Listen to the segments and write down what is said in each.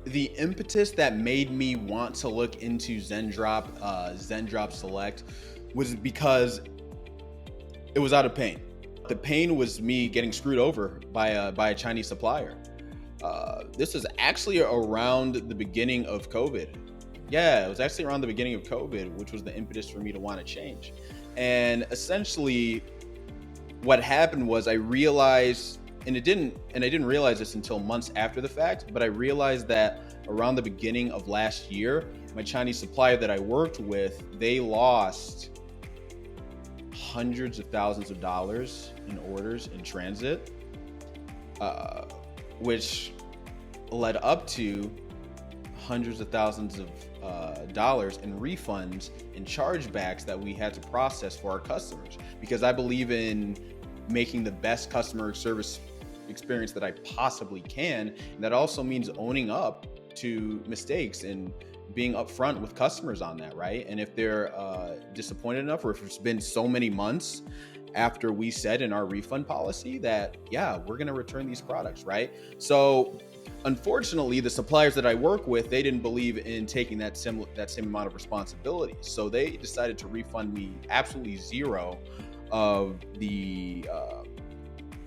the impetus that made me want to look into Zendrop Select was because it was out of pain. The pain was me getting screwed over by a Chinese supplier. This was actually around the beginning of COVID. Yeah, it was actually around the beginning of COVID, which was the impetus for me to want to change. And essentially, what happened was I realized, and I didn't realize this until months after the fact, but I realized that around the beginning of last year, my Chinese supplier that I worked with, they lost hundreds of thousands of dollars in orders in transit, which led up to hundreds of thousands of dollars in refunds and chargebacks that we had to process for our customers, because I believe in making the best customer service experience that I possibly can. And that also means owning up to mistakes and being upfront with customers on that, right? And if they're disappointed enough, or if it's been so many months after we said in our refund policy that, yeah, we're going to return these products, right? So unfortunately, the suppliers that I work with, they didn't believe in taking that same amount of responsibility. So they decided to refund me absolutely zero of the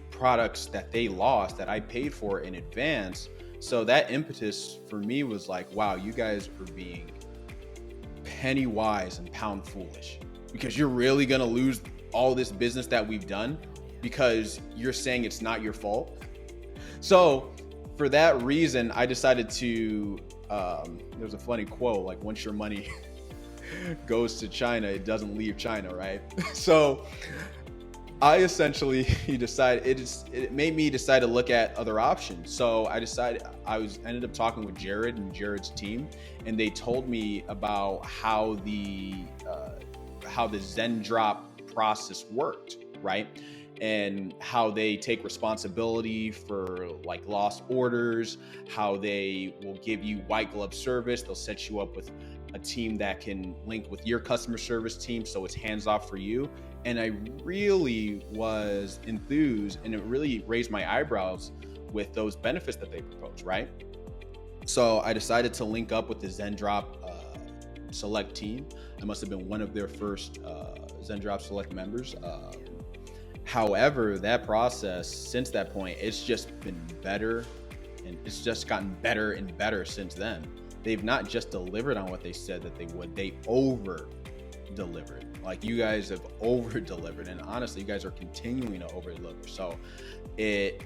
products that they lost that I paid for in advance. So that impetus for me was like, wow, you guys are being penny wise and pound foolish, because you're really going to lose all this business that we've done because you're saying it's not your fault. So for that reason, I decided to, there's a funny quote, like, once your money goes to China, it doesn't leave China, right? So I essentially it made me decide to look at other options. So I ended up talking with Jared and Jared's team, and they told me about how the Zendrop process worked, right? And how they take responsibility for like lost orders, how they will give you white glove service. They'll set you up with a team that can link with your customer service team, so it's hands off for you. And I really was enthused, and it really raised my eyebrows with those benefits that they propose, right? So I decided to link up with the Zendrop Select team. I must have been one of their first Zendrop Select members. However, that process, since that point, it's just been better, and it's just gotten better and better since then. They've not just delivered on what they said that they would, they over-delivered. Like, you guys have over-delivered, and honestly, you guys are continuing to over-deliver. So it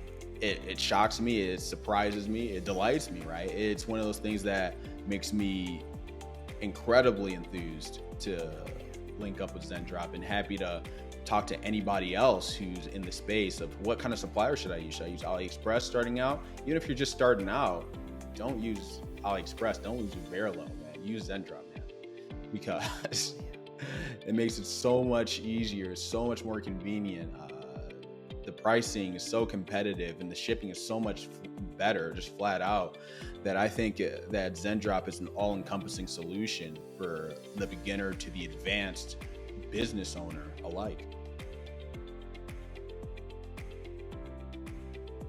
shocks me, it surprises me, it delights me, right? It's one of those things that makes me incredibly enthused to link up with Zendrop, and happy to talk to anybody else who's in the space of what kind of supplier should I use? Should I use AliExpress starting out? Even if you're just starting out, don't use AliExpress, don't use Verillo, man. Use Zendrop, man, because it makes it so much easier, so much more convenient. The pricing is so competitive, and the shipping is so much better, just flat out, that I think that Zendrop is an all-encompassing solution for the beginner to the advanced business owner alike.